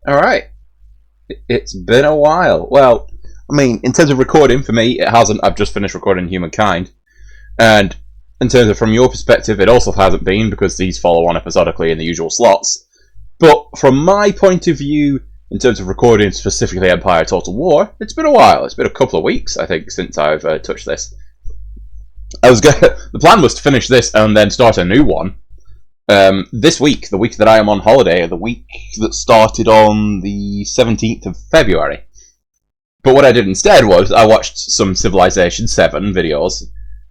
Alright. It's been a while. Well, I mean, in terms of recording, for me, it hasn't. I've just finished recording Humankind. And in terms of from your perspective, it also hasn't been, because these follow on episodically in the usual slots. But from my point of view, in terms of recording specifically Empire Total War, it's been a while. It's been a couple of weeks, I think, since I've touched this. The plan was to finish this and then start a new one. This week, the week that I am on holiday, the week that started on the 17th of February. But what I did instead was I watched some Civilization 7 videos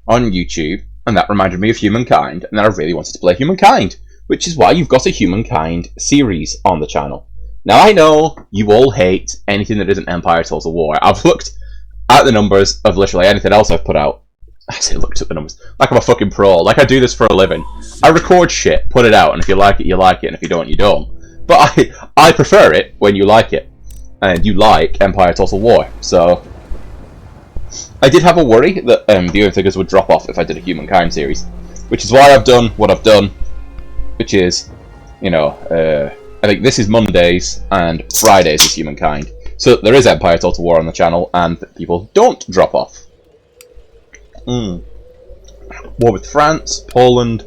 on YouTube, and that reminded me of Humankind, and then I really wanted to play Humankind, which is why you've got a Humankind series on the channel. Now, I know you all hate anything that isn't Empire Total War. I've looked at the numbers of literally anything else I've put out. I say looked at the numbers. Like I'm a fucking pro. Like I do this for a living. I record shit, put it out, and if you like it, you like it, and if you don't, you don't. But I prefer it when you like it. And you like Empire Total War. So I did have a worry that the viewing figures would drop off if I did a Humankind series. Which is why I've done what I've done. Which is, you know, I think this is Mondays, and Fridays is Humankind. So there is Empire Total War on the channel, and people don't drop off. War with France, Poland,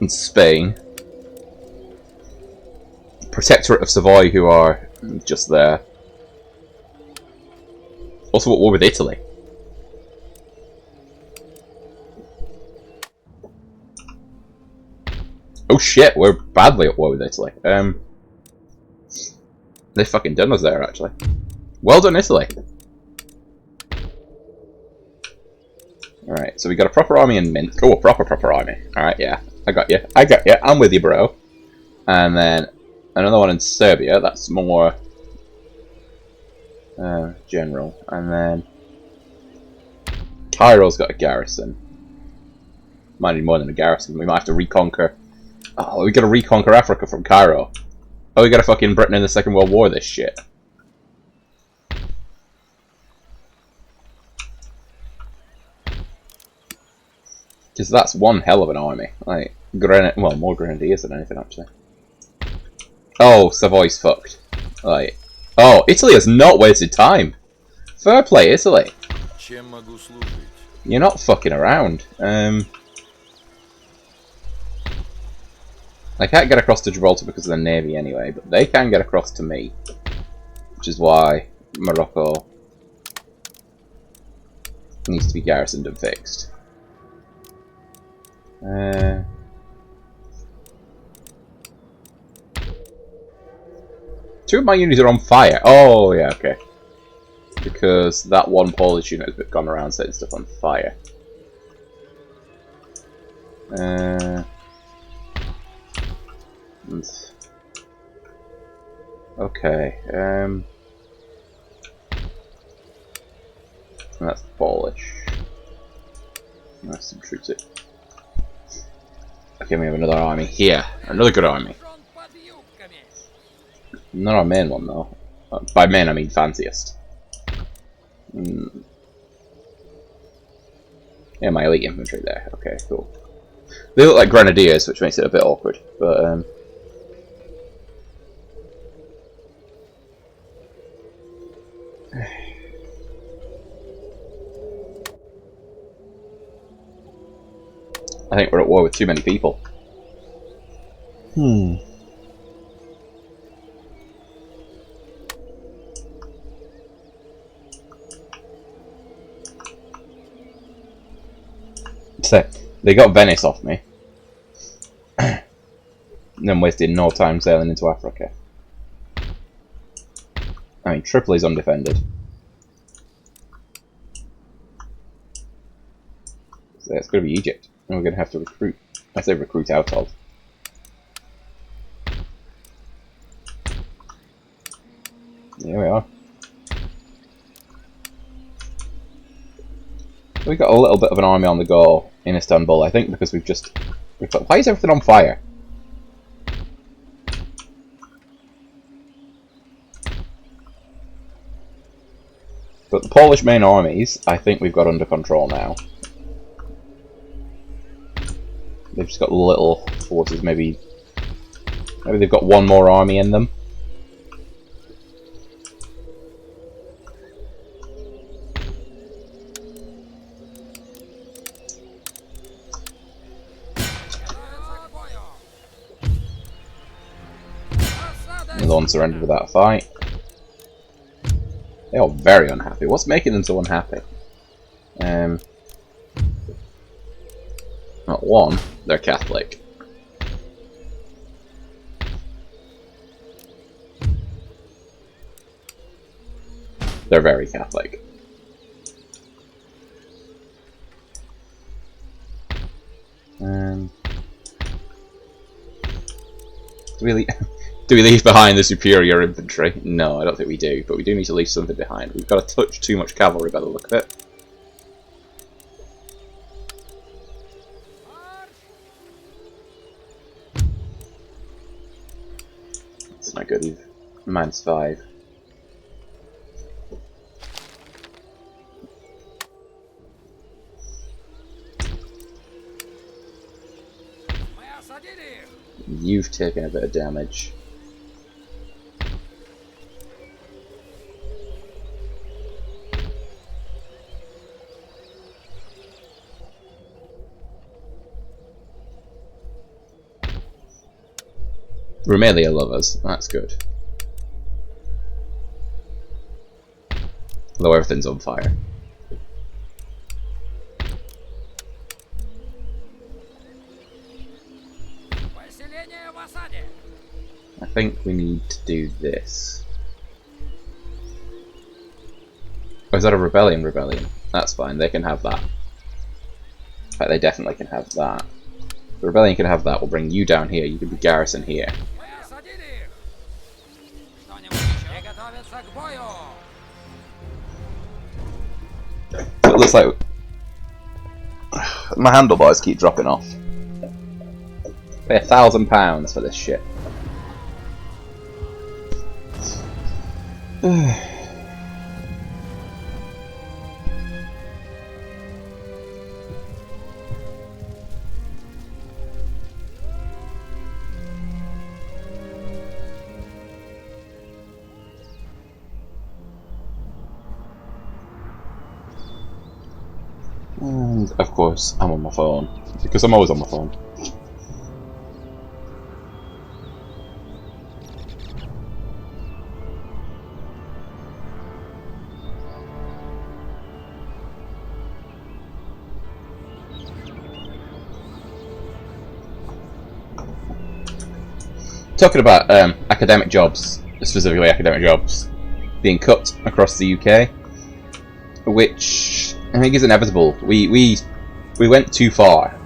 and Spain. Protectorate of Savoy, who are just there. Also at war with Italy. Oh shit, we're badly at war with Italy. They fucking done us there, actually. Well done, Italy. Alright, so we got a proper army in Minsk. Oh, a proper army. Alright, yeah. I got you. I'm with you, bro. And then another one in Serbia. That's more general. And then Cairo's got a garrison. Might need more than a garrison. We might have to reconquer. Oh, we gotta reconquer Africa from Cairo. Oh, we got a fucking Britain in the Second World War, this shit. Because that's one hell of an army. Like, well, more grenadiers than anything, actually. Oh, Savoy's fucked. Like, oh, Italy has not wasted time. Fair play, Italy. You're not fucking around. I can't get across to Gibraltar because of the navy anyway, but they can get across to me. Which is why Morocco needs to be garrisoned and fixed. Two of my units are on fire. Oh, yeah, okay. Because that one Polish unit has gone around setting stuff on fire. Okay. And that's Polish. Nice, some troops it. Okay, we have another army here. Another good army. Not our main one, though. By main, I mean fanciest. Yeah, my elite infantry there. Okay, cool. They look like grenadiers, which makes it a bit awkward. But, I think we're at war with too many people. So, they got Venice off me. And then wasted no time sailing into Africa. I mean, Tripoli's undefended. So it's going to be Egypt. And we're going to have to recruit. I say recruit out of. Here we are. We've got a little bit of an army on the go in Istanbul, I think, because we've got, why is everything on fire? But the Polish main armies, I think we've got under control now. They've just got little forces, maybe they've got one more army in them. Another one surrendered without a fight. They are very unhappy. What's making them so unhappy? Not one, they're Catholic. They're very Catholic. Do we leave behind the superior infantry? No, I don't think we do, but we do need to leave something behind. We've got a touch too much cavalry by the look of it. It's not good either. -5. You've taken a bit of damage. Rumelia love us, that's good. Although everything's on fire. I think we need to do this. Oh, is that a rebellion? That's fine, they can have that. In fact, they definitely can have that. The rebellion can have that, we'll bring you down here, you can be garrison here. So it looks like my handlebars keep dropping off. Pay £1,000 for this shit. And of course, I'm on my phone because I'm always on my phone. Talking about academic jobs, specifically academic jobs being cut across the UK, which I think is inevitable. We went too far.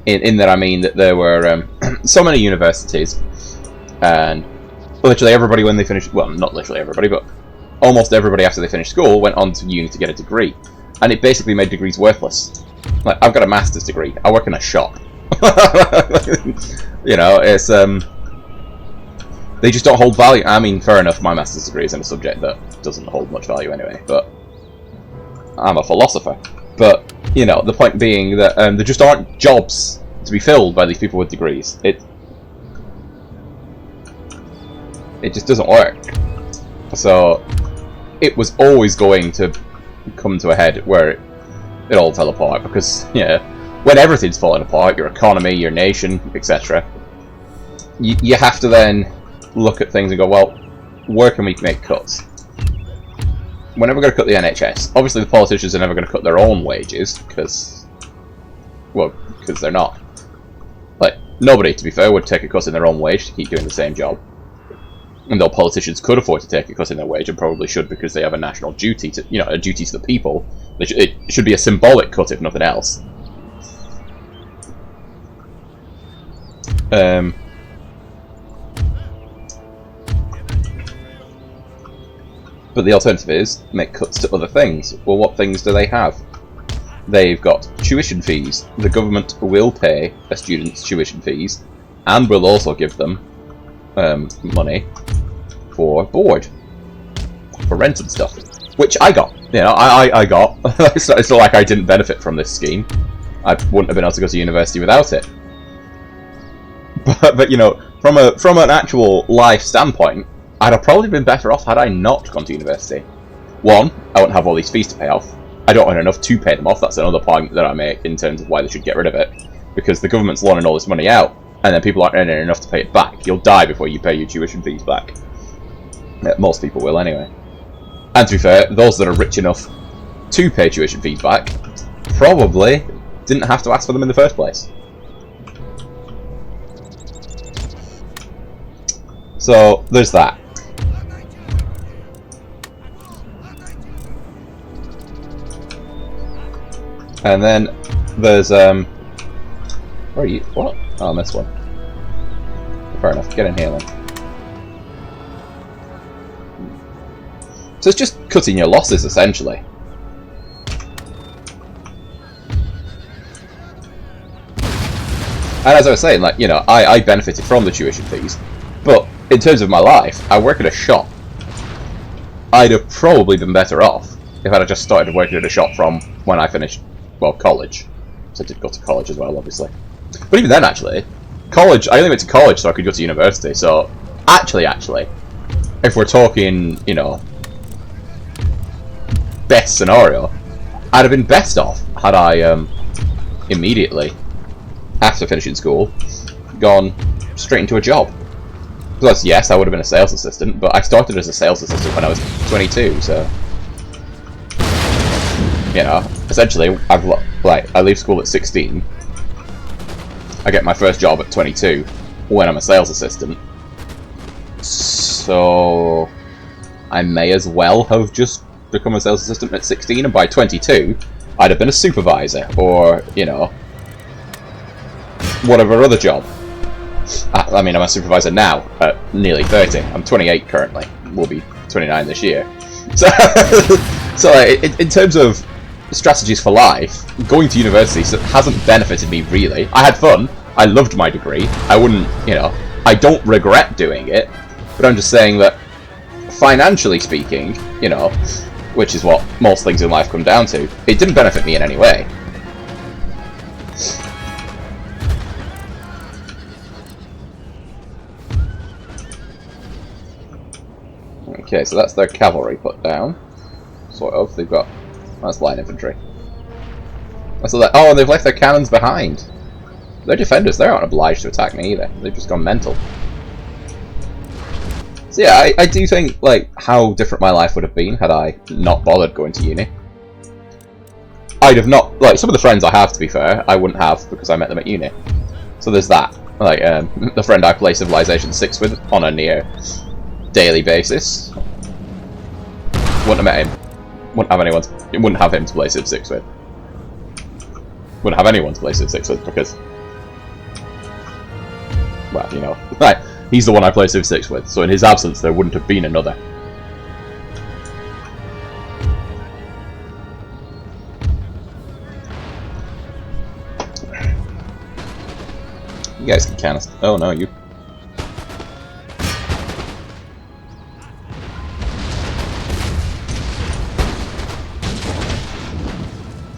In that I mean that there were so many universities, and literally everybody when they finished, well, not literally everybody, but almost everybody after they finished school went on to uni to get a degree, and it basically made degrees worthless. Like, I've got a master's degree, I work in a shop. You know, it's they just don't hold value. I mean, fair enough, my master's degree is in a subject that doesn't hold much value anyway, but I'm a philosopher. But, you know, the point being that there just aren't jobs to be filled by these people with degrees. It just doesn't work. So it was always going to come to a head where it all fell apart, because, yeah, when everything's falling apart, your economy, your nation, etc., you have to then look at things and go, well, where can we make cuts? We're never going to cut the NHS. Obviously, the politicians are never going to cut their own wages, because they're not. Like, nobody, to be fair, would take a cut in their own wage to keep doing the same job. And though politicians could afford to take a cut in their wage, and probably should, because they have a national duty to, you know, a duty to the people, it should be a symbolic cut, if nothing else. But the alternative is make cuts to other things. Well, what things do they have? They've got tuition fees. The government will pay a student's tuition fees, and will also give them money for board, for rent and stuff, which I got. You know, I got. It's not like I didn't benefit from this scheme. I wouldn't have been able to go to university without it. But you know, from an actual life standpoint, I'd have probably been better off had I not gone to university. One, I wouldn't have all these fees to pay off. I don't earn enough to pay them off. That's another point that I make in terms of why they should get rid of it, because the government's loaning all this money out. and then people aren't earning enough to pay it back, you'll die before you pay your tuition fees back. Most people will, anyway. And to be fair, those that are rich enough to pay tuition fees back probably didn't have to ask for them in the first place. So, there's that. And then there's where are you? What? Oh, I missed one. Fair enough. Get in here then. So it's just cutting your losses essentially. And as I was saying, like, you know, I benefited from the tuition fees, but in terms of my life, I work at a shop. I'd have probably been better off if I'd have just started working at a shop from when I finished, well, college. So I did go to college as well, obviously. But even then, actually, college, I only went to college so I could go to university, so actually, if we're talking, you know, best scenario, I'd have been best off had I, immediately, after finishing school, gone straight into a job. Plus, yes, I would have been a sales assistant, but I started as a sales assistant when I was 22, so... You know, essentially, I leave school at 16. I get my first job at 22 when I'm a sales assistant. So... I may as well have just become a sales assistant at 16, and by 22, I'd have been a supervisor, or, you know, whatever other job. I mean, I'm a supervisor now at nearly 30. I'm 28 currently. We'll be 29 this year. So, in terms of strategies for life, going to university hasn't benefited me really. I had fun. I loved my degree. I wouldn't, you know, I don't regret doing it. But I'm just saying that, financially speaking, you know, which is what most things in life come down to, it didn't benefit me in any way. Okay, so that's their cavalry put down. Sort of. They've got... That's light infantry. So that, oh, and they've left their cannons behind. They're defenders. They aren't obliged to attack me either. They've just gone mental. So yeah, I do think, like, how different my life would have been had I not bothered going to uni. I'd have not... Like, some of the friends I have, to be fair, I wouldn't have because I met them at uni. So there's that. Like, the friend I play Civilization 6 with on a near daily basis. Wouldn't have met him. Wouldn't have him to play Civ 6 with. Wouldn't have anyone to play Civ 6 with because... Well, you know. Right. He's the one I play Civ 6 with, so in his absence there wouldn't have been another. You guys can canister. Oh no, you...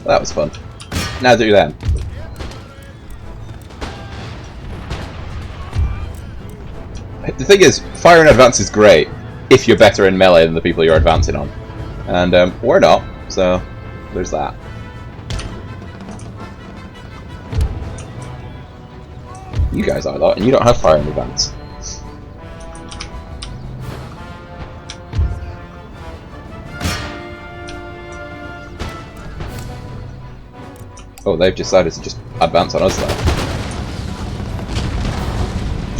That was fun. Now do them. The thing is, fire in advance is great if you're better in melee than the people you're advancing on. And we're not, so there's that. You guys are though, and you don't have fire in advance. Oh, they've decided to just advance on us though.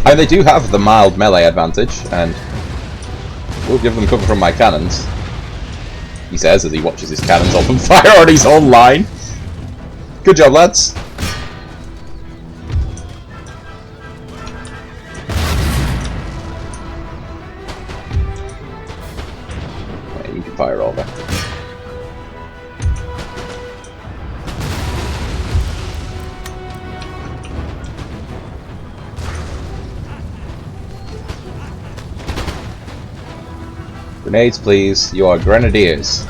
And they do have the mild melee advantage, and we'll give them cover from my cannons. He says as he watches his cannons open fire on his own line. Good job, lads. Yeah, you can fire over. Grenades, please. You are grenadiers.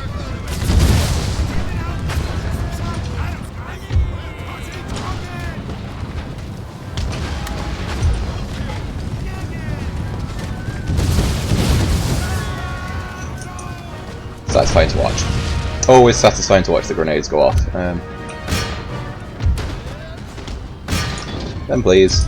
Satisfying to watch. Always satisfying to watch the grenades go off. Then please.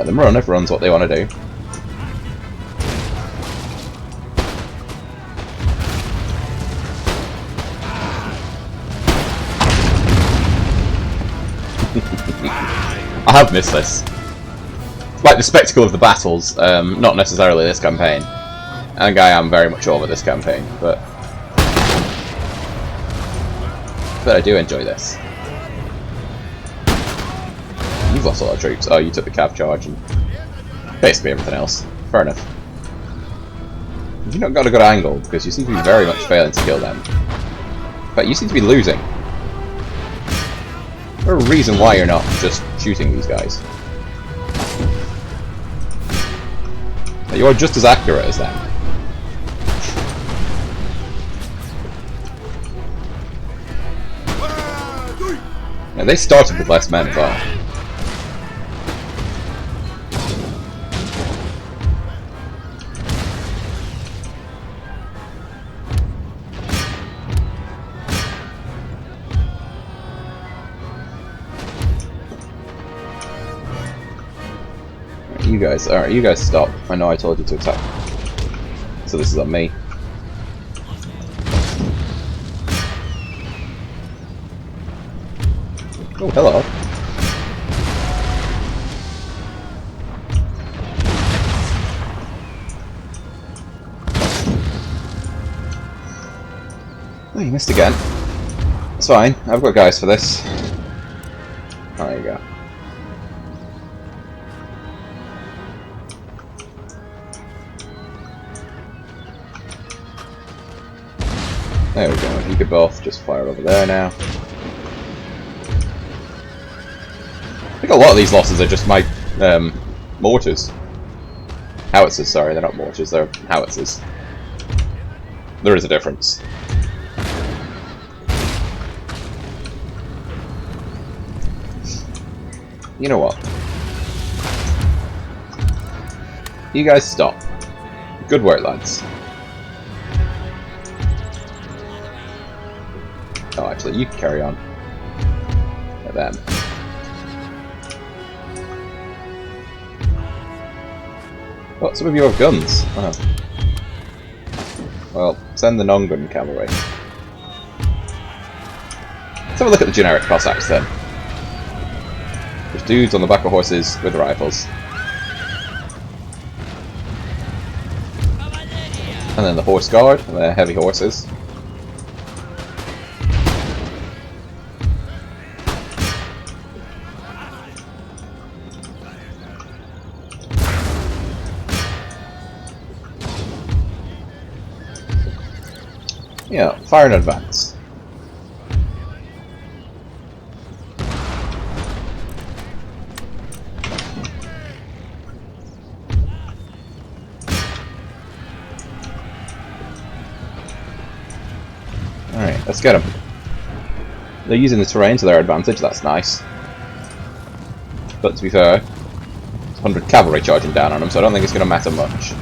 Let them run if run's what they want to do. I have missed this. Like the spectacle of the battles, not necessarily this campaign. I think I am very much over this campaign, but I do enjoy this. You've lost a lot of troops. Oh, you took the cav charge and basically everything else. Fair enough. You've not got a good angle because you seem to be very much failing to kill them. But you seem to be losing. Is there a reason why you're not just shooting these guys? You're just as accurate as them. Yeah, they started with less men as well. You guys, alright, you guys stop. I know I told you to attack. So this is on me. Oh, hello. Oh, you missed again. It's fine, I've got guys for this. Oh, there you go. There we go, you could both just fire over there now. I think a lot of these losses are just my mortars. Howitzers, sorry, they're not mortars, they're howitzers. There is a difference. You know what? You guys stop. Good work, lads. Oh, actually, you can carry on. At them. Oh, some of you have guns. Oh. Well, send the non-gun cavalry. Let's have a look at the generic Cossacks then. There's dudes on the back of horses with rifles. And then the horse guard, and they're heavy horses. Yeah, fire in advance. Alright, let's get them. They're using the terrain to their advantage, that's nice. But to be fair, 100 cavalry charging down on them, so I don't think it's going to matter much.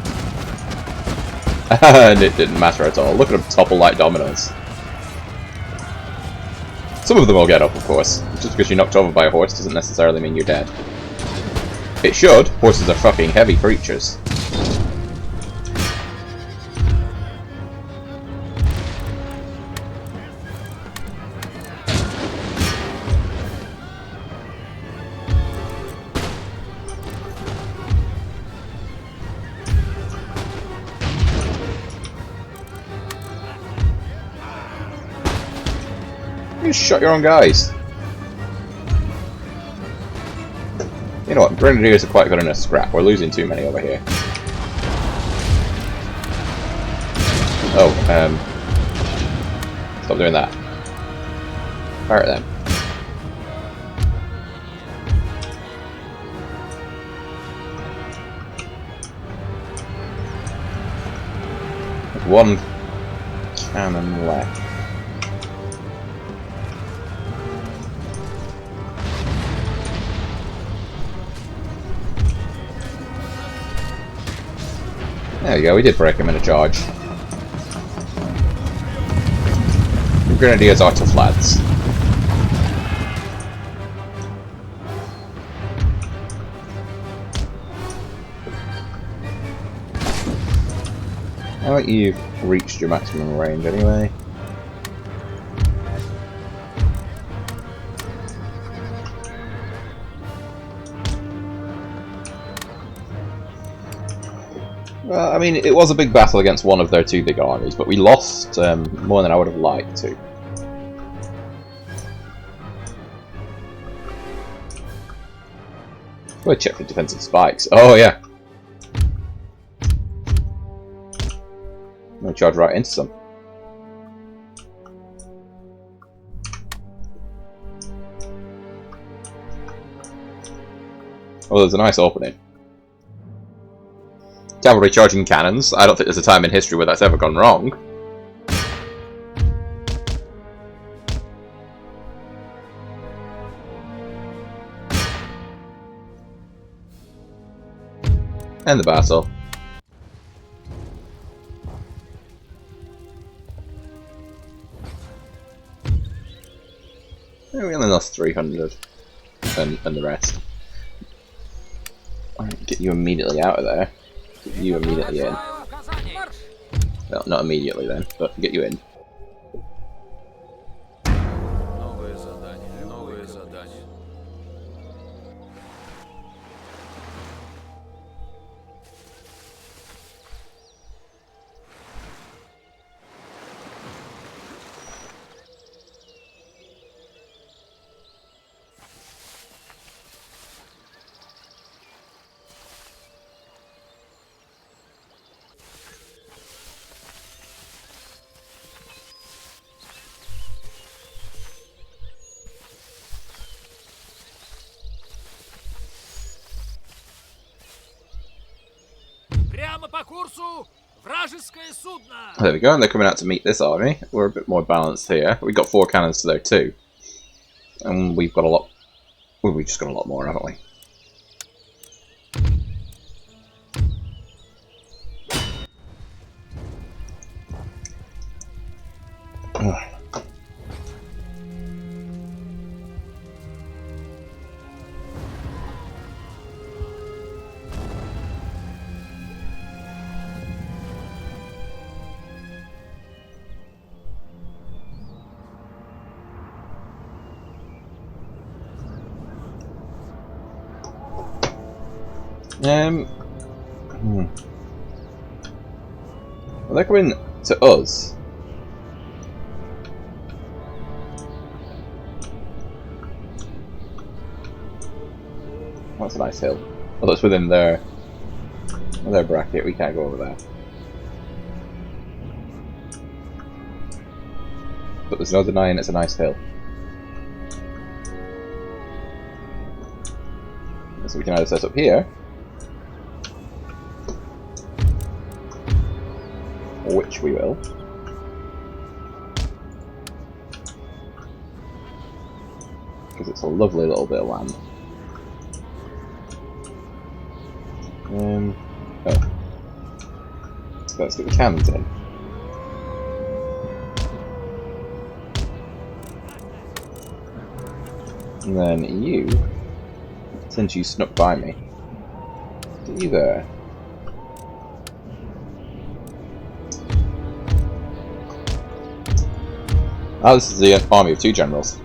And it didn't matter at all. Look at them topple like dominoes. Some of them will get up, of course. Just because you're knocked over by a horse doesn't necessarily mean you're dead. It should. Horses are fucking heavy creatures. You just shot your own guys. You know what, Grenadiers are quite good in a scrap. We're losing too many over here. Oh, stop doing that. Fire at them. There's one cannon left. There you go, we did break him in a charge. The Grenadiers are tough lads. Now that you've reached your maximum range anyway. Well, I mean, it was a big battle against one of their two big armies, but we lost more than I would have liked to. Well, check for defensive spikes. Oh, yeah. I'm going to charge right into some. Oh, there's a nice opening. Cavalry charging cannons. I don't think there's a time in history where that's ever gone wrong. End the battle. Yeah, we only lost 300 and the rest. Get you immediately out of there. Get you immediately in. Well, not immediately then, but get you in. There we go, and they're coming out to meet this army. We're a bit more balanced here. We've got 4 cannons to their 2. And we've got a lot... Well, we've just got a lot more, haven't we? Well, they're coming to us. That's a nice hill. Although it's within their bracket, we can't go over there. But there's no denying it's a nice hill. So we can either set up here, which we will. Because it's a lovely little bit of land. Oh. So let's get the cannons in. And then you, since you snuck by me, get you there. Oh, this is the army of 2 generals.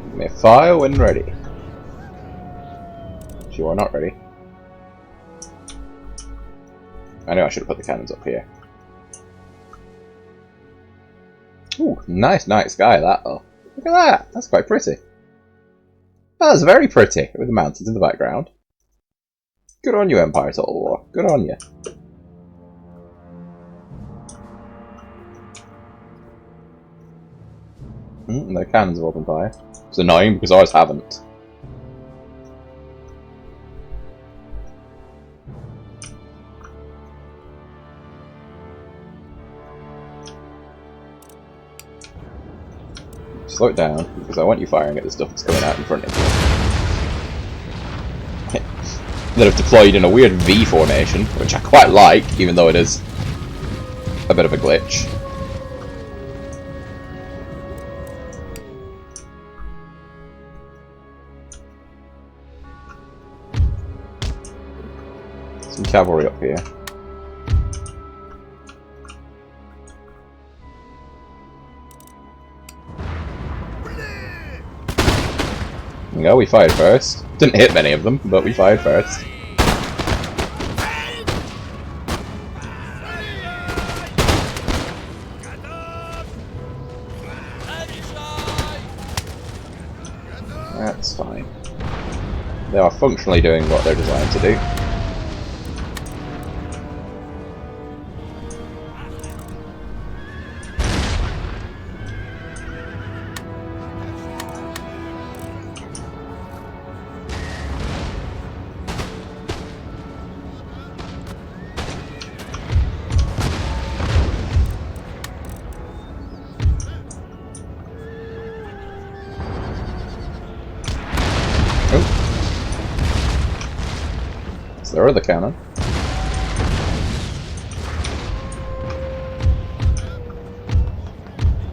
Give me a fire when ready. If you are not ready. I know I should have put the cannons up here. Ooh, nice night sky that though. Look at that, that's quite pretty. That's very pretty, with the mountains in the background. Good on you, Empire Total War. Good on you. And their cannons have opened fire. It's annoying because ours haven't. Slow it down, because I want you firing at the stuff that's going out in front of you. That have deployed in a weird V formation, which I quite like, even though it is a bit of a glitch. Some cavalry up here. There we go, we fired first. Didn't hit many of them, but we fired first. That's fine. They are functionally doing what they're designed to do. There are the cannon.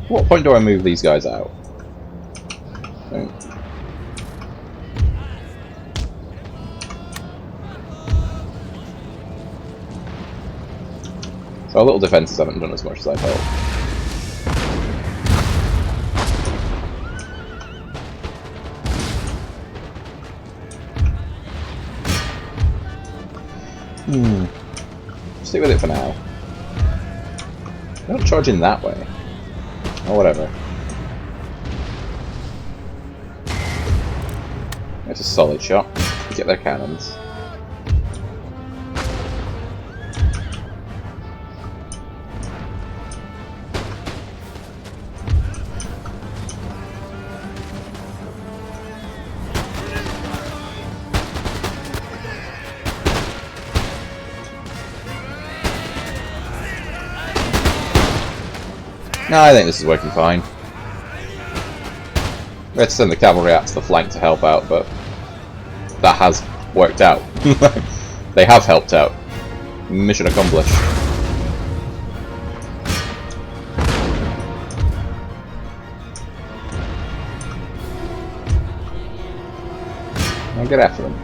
What point do I move these guys out? Okay. So our little defences haven't done as much as I'd hoped. Stick with it for now. Don't charge in that way. Or whatever. It's a solid shot. Get their cannons. No, I think this is working fine. We had to send the cavalry out to the flank to help out, but that has worked out. They have helped out. Mission accomplished. Now get after them.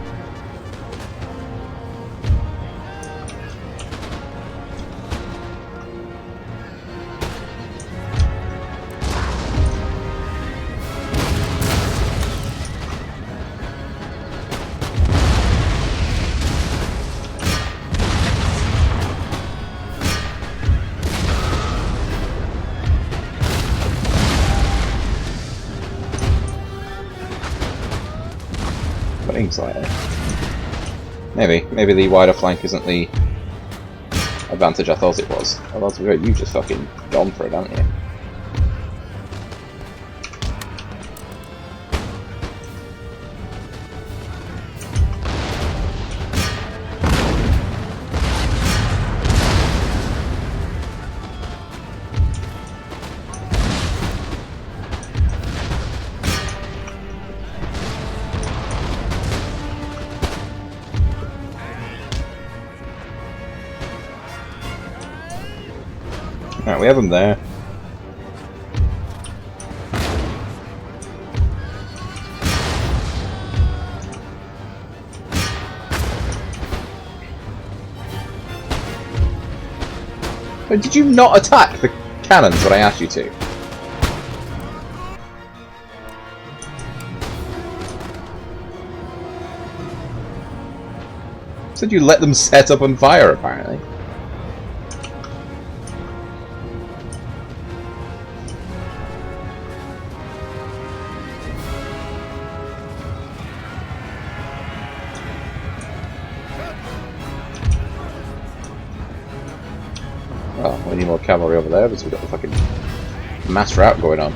Slightly. Maybe the wider flank isn't the advantage I thought it was. Although you just fucking gone for it, haven't you? Alright, we have them there. But did you not attack the cannons when I asked you to? Said you let them set up on fire, apparently. Well, we need more cavalry over there because we've got the fucking mass rout going on.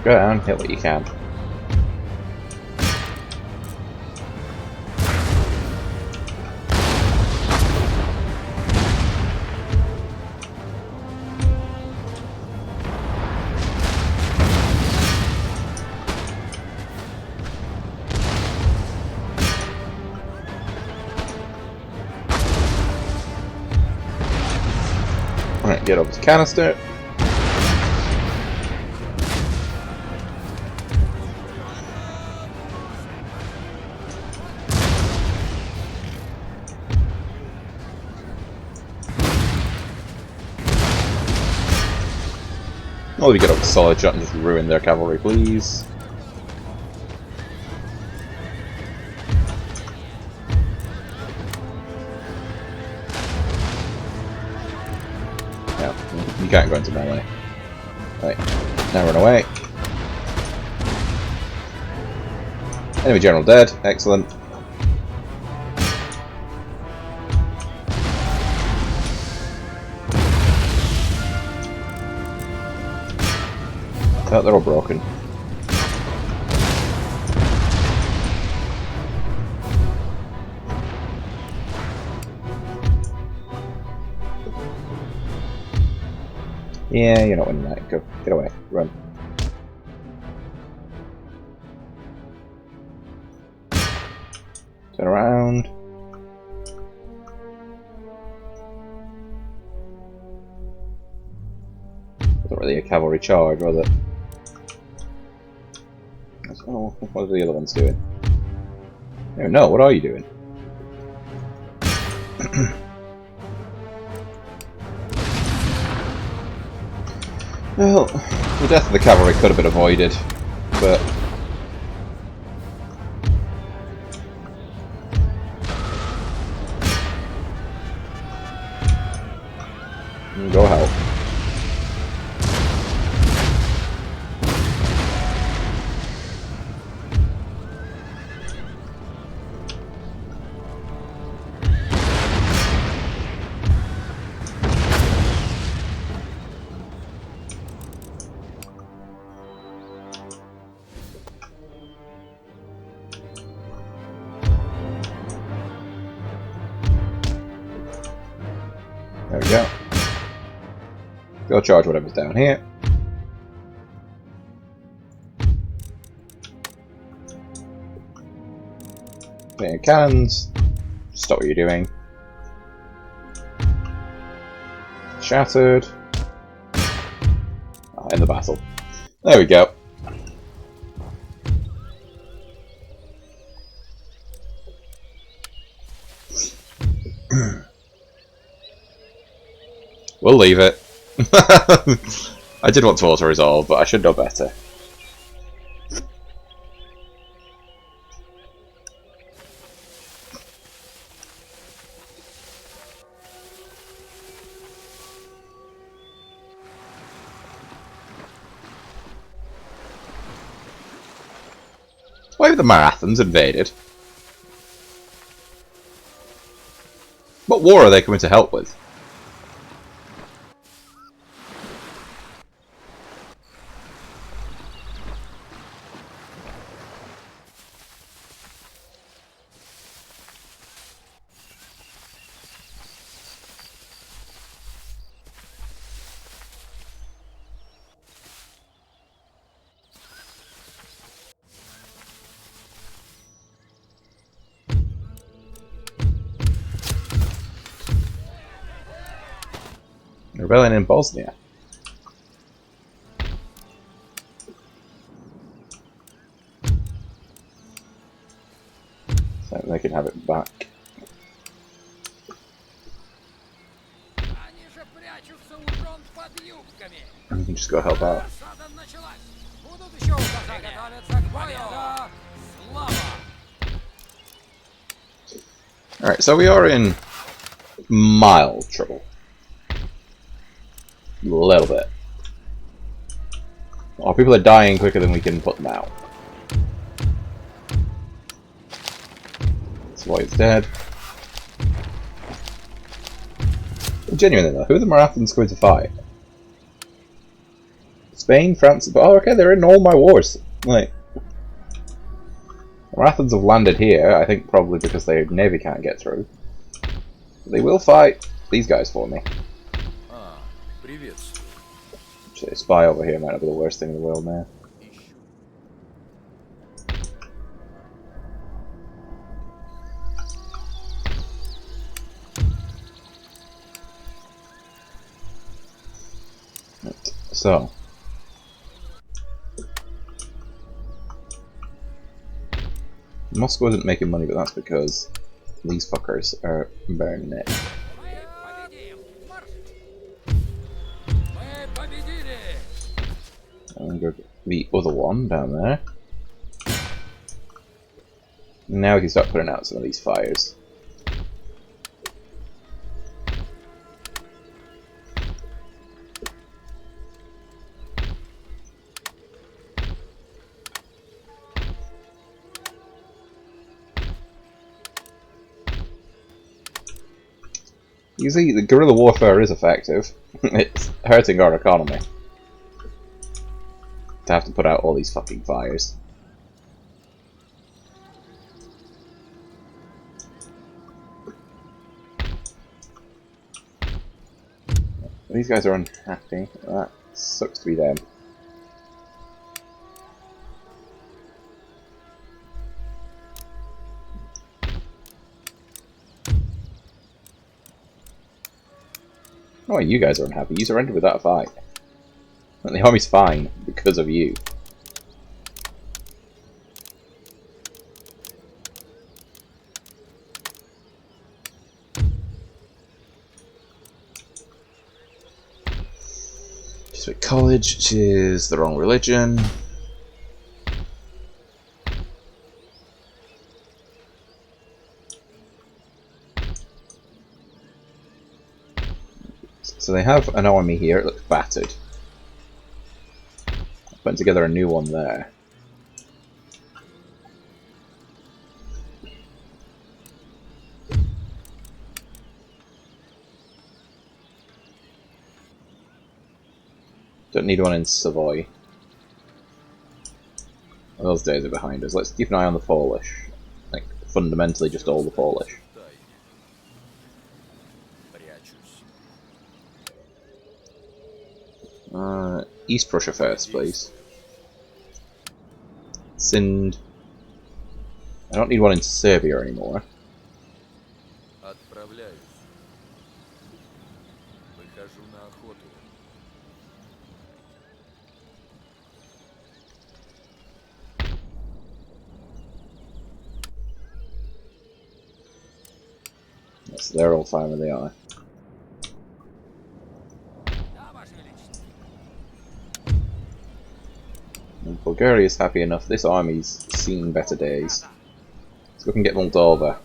Go down, hit what you can. Get over to canister. Oh, we get up to solid shot and just ruin their cavalry, please. Yeah, you can't go into melee. Right, now run away. Enemy general dead, excellent. Oh, they're all broken. Yeah, you're not winning that. Go, get away, run. Turn around. Wasn't really a cavalry charge, was it? Oh, what are the other ones doing? Oh no, what are you doing? Well, the death of the cavalry could have been avoided, but... Go help. There we go. Go charge whatever's down here. Get your cannons. Stop what you're doing. Shattered. Oh, end the battle. There we go. We'll leave it. I did want to auto-resolve, but I should know better. Why have the Marathons invaded? What war are they coming to help with? Rebellion in Bosnia. So they can have it back. And you can just go help out. Alright, so we are in mild trouble. A little bit. Our people are dying quicker than we can put them out. That's why he's dead. Genuinely though, who are the Marathons going to fight? Spain, France, oh okay, they're in all my wars. Like, the Marathons have landed here, I think probably because their navy can't get through. They will fight these guys for me. Actually, a spy over here might not be the worst thing in the world now. So. Moscow isn't making money, but that's because these fuckers are burning it. And go the other one down there. Now we can start putting out some of these fires. You see, the guerrilla warfare is effective. It's hurting our economy to have to put out all these fucking fires. These guys are unhappy. That sucks to be them. Oh, you guys are unhappy. You surrendered without a fight. And the army's fine because of you. Jesuit College, which is the wrong religion. So they have an army here, it looks battered. Putting together a new one there. Don't need one in Savoy. Those days are behind us. Let's keep an eye on the Polish. Like, fundamentally just all the Polish. East Prussia first, please. Sind. I don't need one in Serbia anymore. Yes, they're all fine where they are. And Bulgaria is happy enough. This army's seen better days. So we can get Moldova.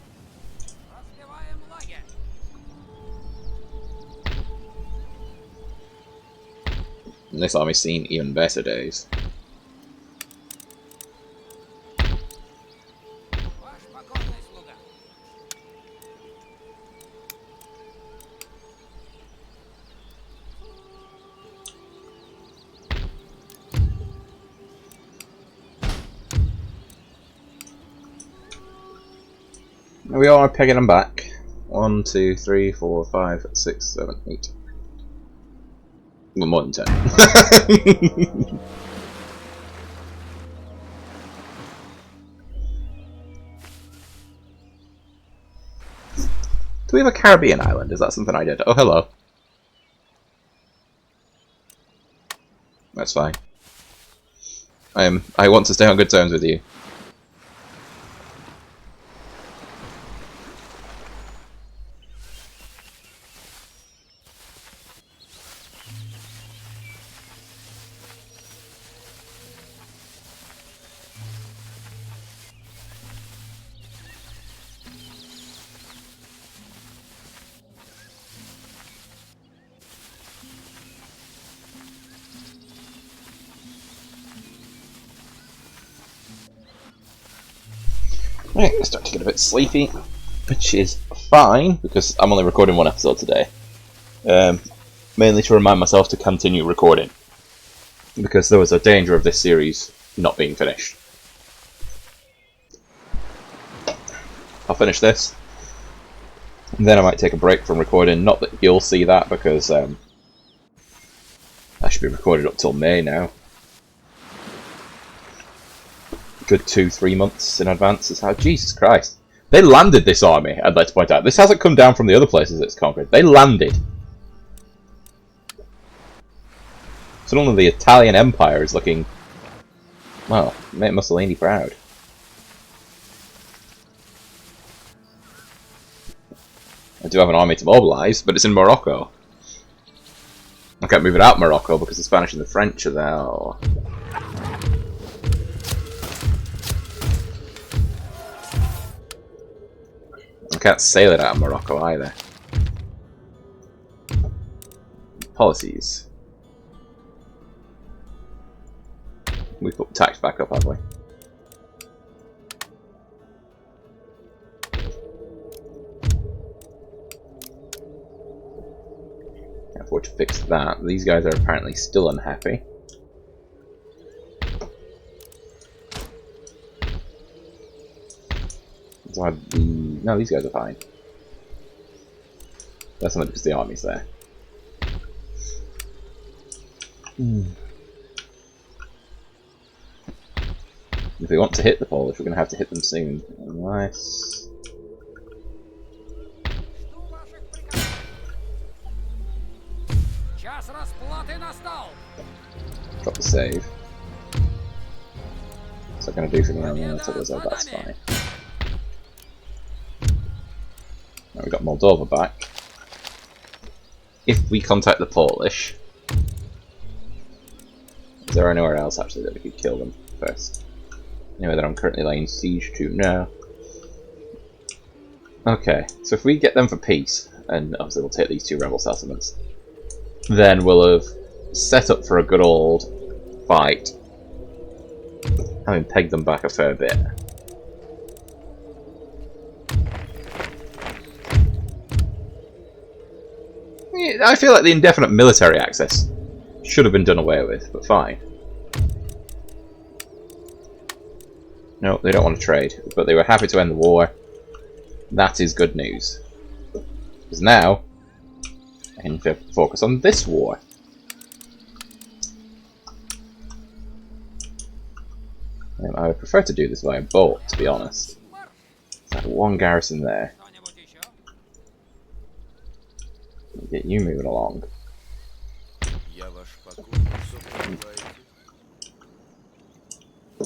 And this army's seen even better days. We are pegging them back. 1, 2, 3, 4, 5, 6, 7, 8. Well, more than 10. Do we have a Caribbean island? Is that something I did? Oh, hello. That's fine. I want to stay on good terms with you. Right, I start to get a bit sleepy, which is fine because I'm only recording one episode today. Mainly to remind myself to continue recording because there was a danger of this series not being finished. I'll finish this, and then I might take a break from recording. Not that you'll see that because I should be recorded up till May now. Good 2-3 months in advance is how. Jesus Christ. They landed this army, I'd like to point out. This hasn't come down from the other places it's conquered. They landed. Suddenly the Italian Empire is looking, well, make Mussolini proud. I do have an army to mobilise, but it's in Morocco. I can't move it out Morocco because the Spanish and the French are there. I can't sail it out of Morocco either. Policies. We put tax back up, have we? Can't afford to fix that. These guys are apparently still unhappy. No, these guys are fine. That's only because the army's there. If we want to hit the Polish, we're going to have to hit them soon. Nice. Drop the save. What's that going to do for me? I'm going to tell us that's fine. Now we've got Moldova back. If we contact the Polish, is there anywhere else actually that we could kill them first? Anywhere that I'm currently laying siege to? No. Okay, so if we get them for peace, and obviously we'll take these two rebel settlements, then we'll have set up for a good old fight, having pegged them back a fair bit. I feel like the indefinite military access should have been done away with, but fine. No, they don't want to trade, but they were happy to end the war. That is good news. Because now, I can focus on this war. I would prefer to do this via boat, to be honest. There's like one garrison there. Get you moving along.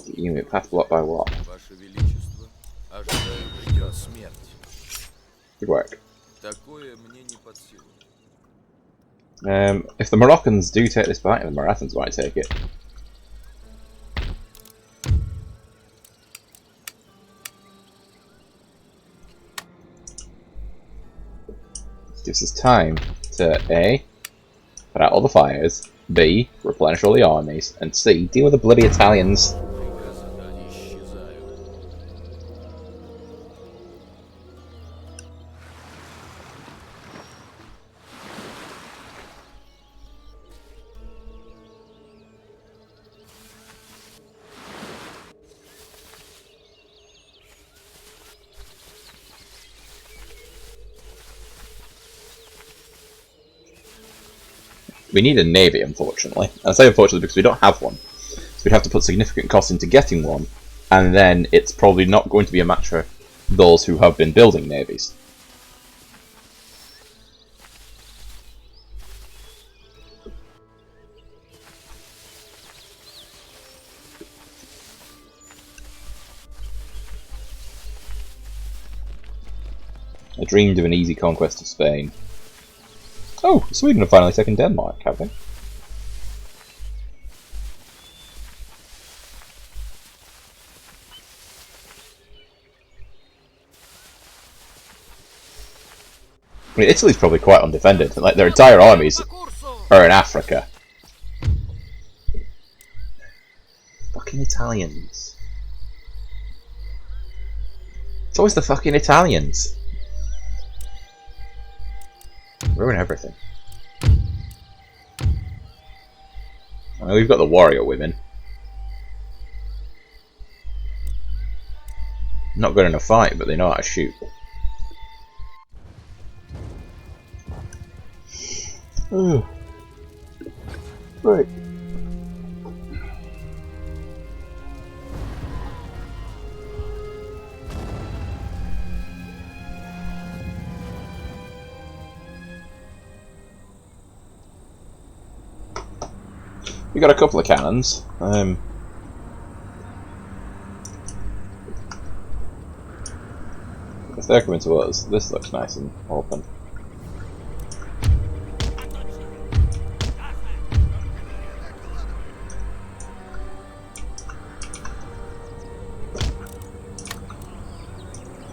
Get you moving path blocked by what? Good work. If the Moroccans do take this fight, the Marathons might take it. Gives us time to A, put out all the fires, B, replenish all the armies, and C, deal with the bloody Italians. We need a navy, unfortunately. And I say unfortunately because we don't have one. So we'd have to put significant cost into getting one, and then it's probably not going to be a match for those who have been building navies. I dreamed of an easy conquest of Spain. Oh, Sweden have finally taken Denmark, have they? I mean, Italy's probably quite undefended. Like, their entire armies are in Africa. Fucking Italians. It's always the fucking Italians. Ruin everything. I mean, we've got the warrior women. Not good in a fight, but they know how to shoot. Oh. Right. We got a couple of cannons. If they're coming to us, this looks nice and open.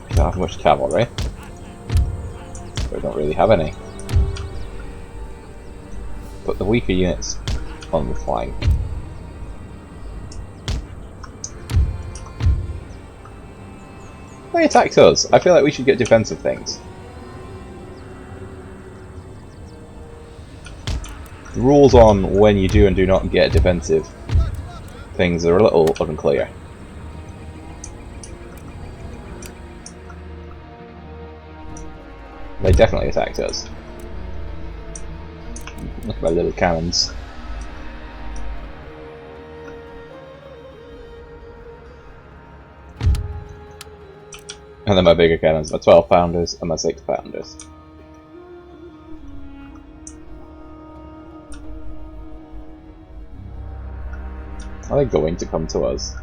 We don't have much cavalry. We don't really have any. But the weaker units on the flank. They attacked us. I feel like we should get defensive things. The rules on when you do and do not get defensive things are a little unclear. They definitely attacked us. Look at my little cannons. And then my bigger cannons, my 12 pounders and my 6 pounders. Are they going to come to us?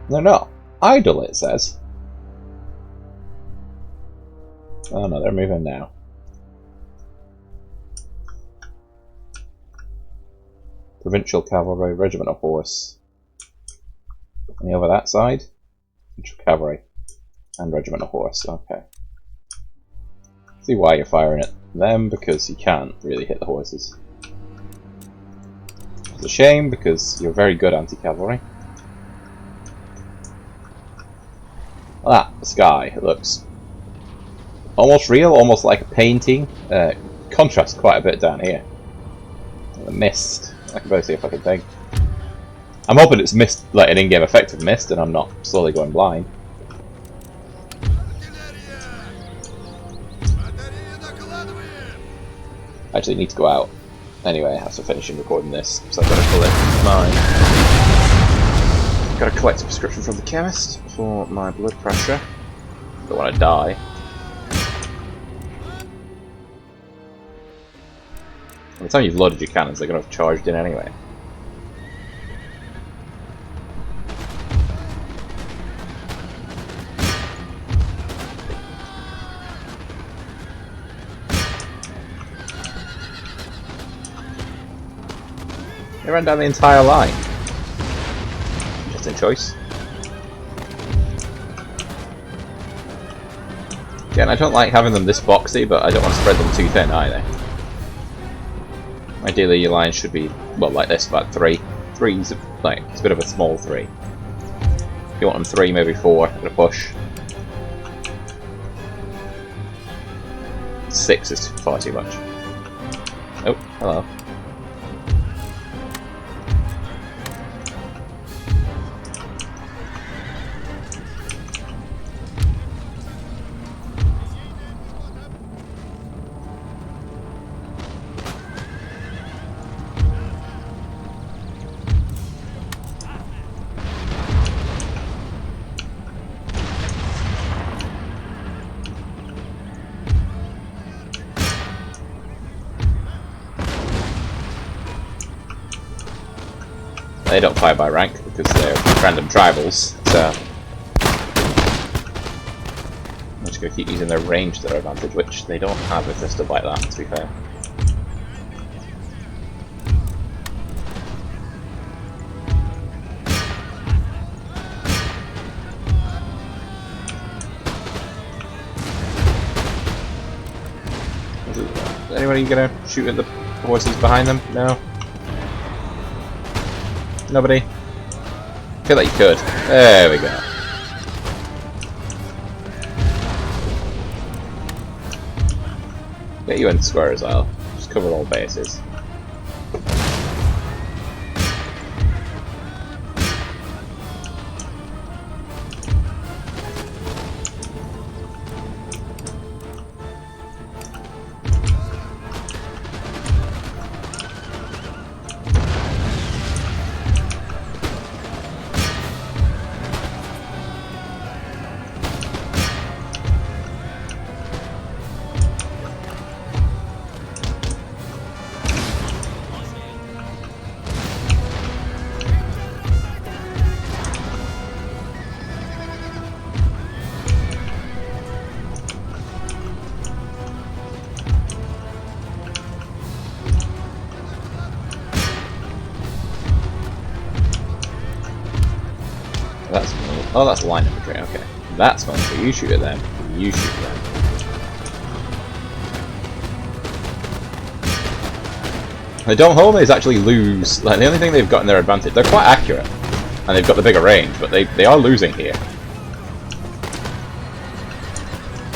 They're not. Idle, it says. Oh no, they're moving now. Provincial Cavalry, Regiment of Horse. Any over that side? Provincial Cavalry and Regiment of Horse, okay. See why you're firing at them, because you can't really hit the horses. It's a shame, because you're very good anti-cavalry. Ah, the sky, it looks almost real, almost like a painting. Contrasts quite a bit down here. The mist, I can barely see a fucking thing. I'm hoping it's mist, like an in-game effect of mist, and I'm not slowly going blind. I actually need to go out. Anyway, I have to finish recording this, so I've got to collect mine. Got to collect a prescription from the chemist for my blood pressure. Don't want to die. By the time you've loaded your cannons, they're going to have charged in anyway. They ran down the entire line. Interesting choice. Again, I don't like having them this boxy, but I don't want to spread them too thin either. Ideally, your line should be, well, like this, about 3. 3's like, it's a bit of a small 3. If you want them 3, maybe 4 at a push. 6 is far too much. Oh, hello. They don't fire by rank because they're random tribals, so I'm just going to keep using their range to their advantage, which they don't have if they're still like that, to be fair. Is anybody going to shoot at the horses behind them? No? Nobody? I feel like you could. There we go. Get you in square as well. Just cover all bases. Oh, that's line infantry, okay. That's fun, so you shoot at them, you shoot at them. The Donghomes actually lose, like the only thing they've got in their advantage, they're quite accurate, and they've got the bigger range, but they are losing here.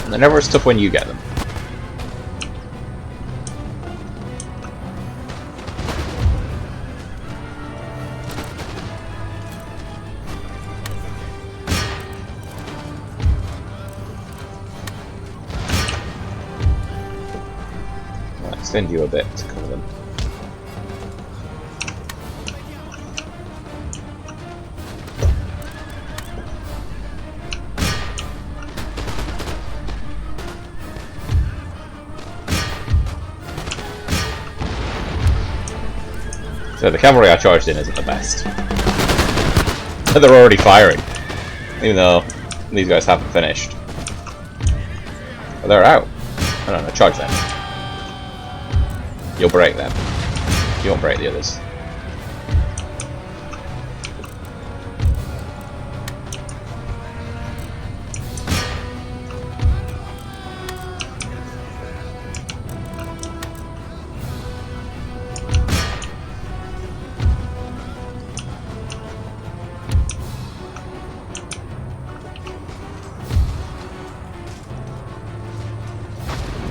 And they're never as tough when you get them. I'll extend you a bit to cover them. So the cavalry I charged in isn't the best. They're already firing, even though these guys haven't finished. But they're out. I don't know, charge them. You'll break them. You won't break the others.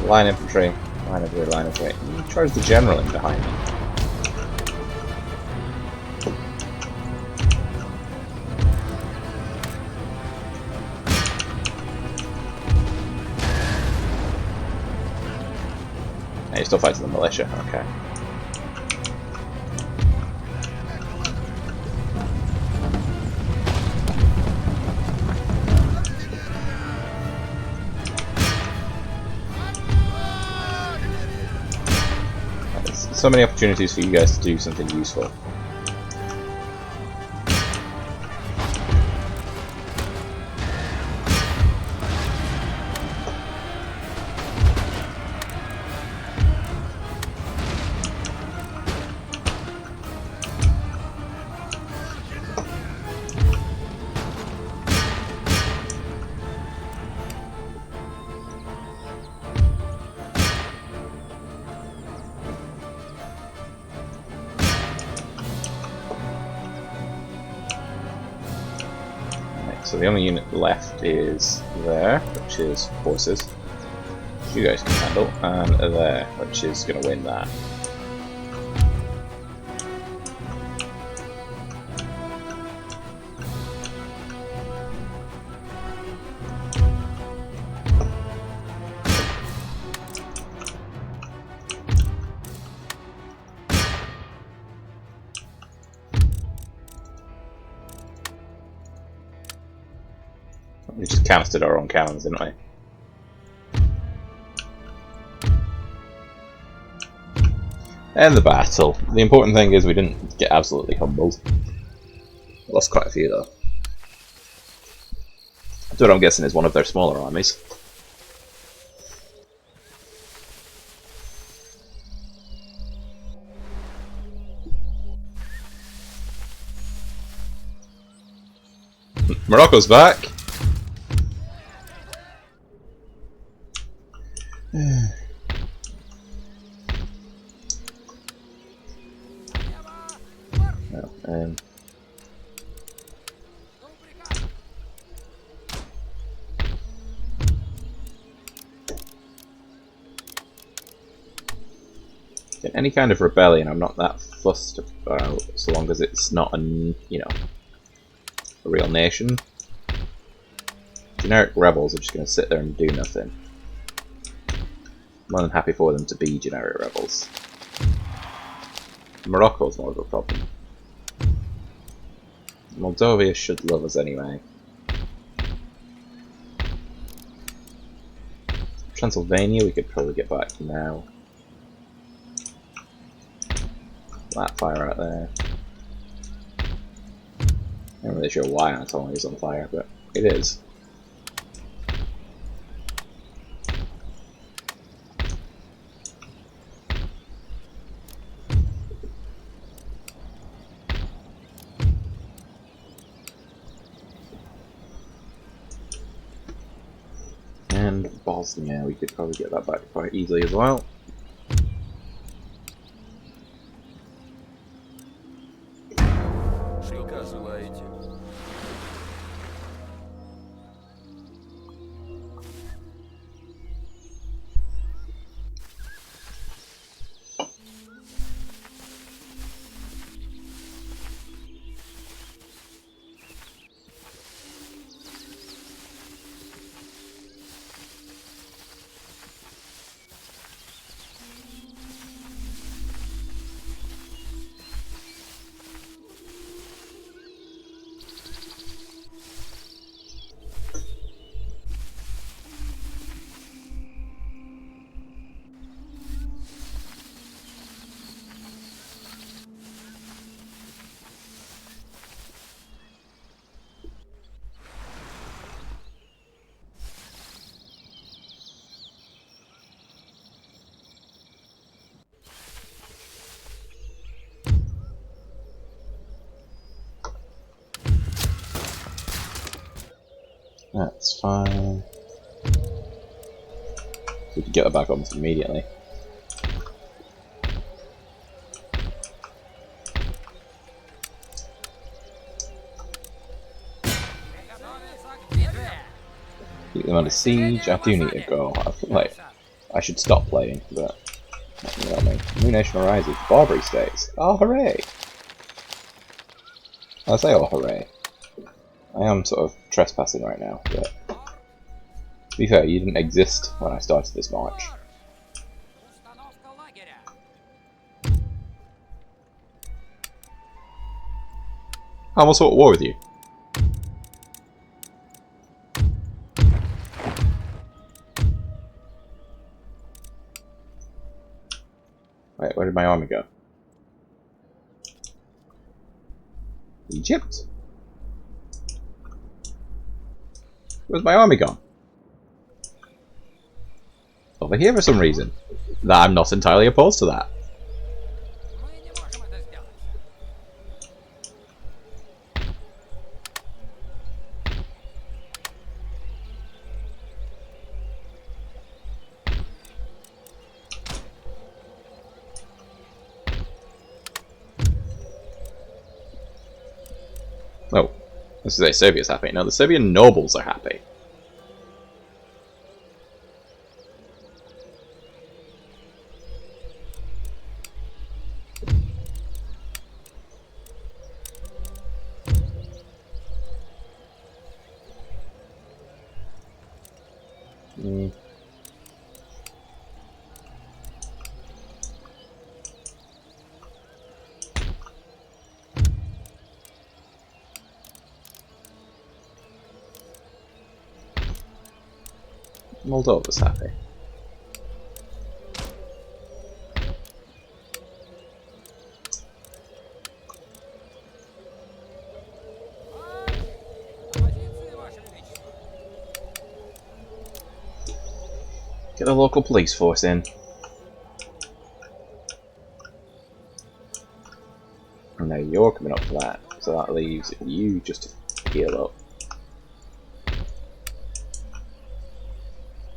Line infantry, line infantry, line infantry. You charge the general in behind me. Hey, you're still fighting the militia, okay. So many opportunities for you guys to do something useful. So the only unit left is there, which is forces, which you guys can handle, and there, which is going to win that. We just counted our own cannons, didn't we? And the battle. The important thing is we didn't get absolutely humbled. Lost quite a few though. That's what I'm guessing is one of their smaller armies. Morocco's back. No, any kind of rebellion I'm not that fussed about, so long as it's not a real nation. Generic rebels are just going to sit there and do nothing. More than happy for them to be generic rebels. Morocco's more of a problem. Moldova should love us anyway. Transylvania we could probably get back now. That fire out there. I'm not really sure why Anatolia is on fire, but it is. And Bosnia, we could probably get that back quite easily as well. That's fine. We can get it back almost immediately. Keep them under siege. I do need to go. I feel like I should stop playing, but you know what I mean. New nation arises. Barbary states. Oh hooray! I say oh hooray. I am sort of trespassing right now, but to be fair, you didn't exist when I started this march. I'm also at war with you. Wait, where did my army go? Egypt? Where's my army gone? Over here for some reason. I'm not entirely opposed to that. Oh, this is a Serbia's happy. No, the Serbian nobles are happy. Moldova's happy. Get a local police force in. And now you're coming up for that, so that leaves you just to heal up.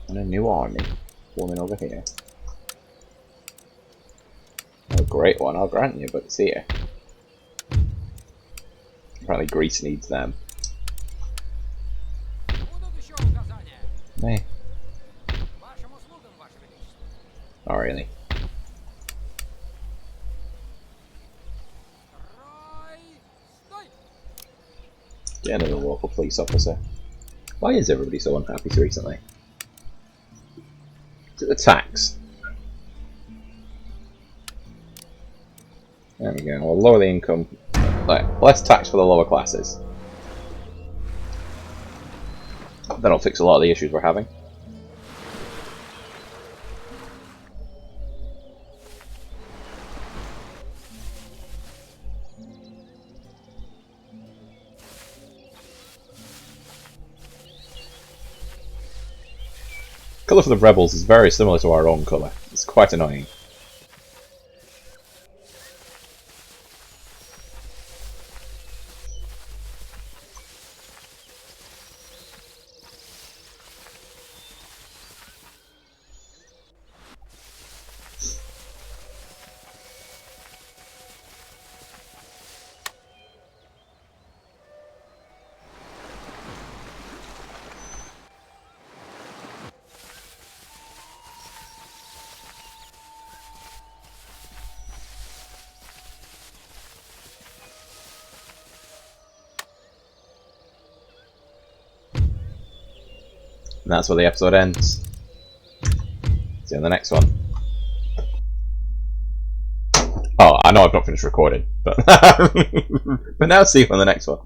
And a new army forming over here. A great one, I'll grant you, but it's here. Apparently Greece needs them. Hey. Oh really? Get another local police officer. Why is everybody so unhappy so recently? Is it the tax? There we go. We'll lower the income. Less tax for the lower classes. That'll fix a lot of the issues we're having. Colour for the rebels is very similar to our own colour. It's quite annoying. And that's where the episode ends. See you on the next one. Oh, I know I've not finished recording, but but now see you on the next one.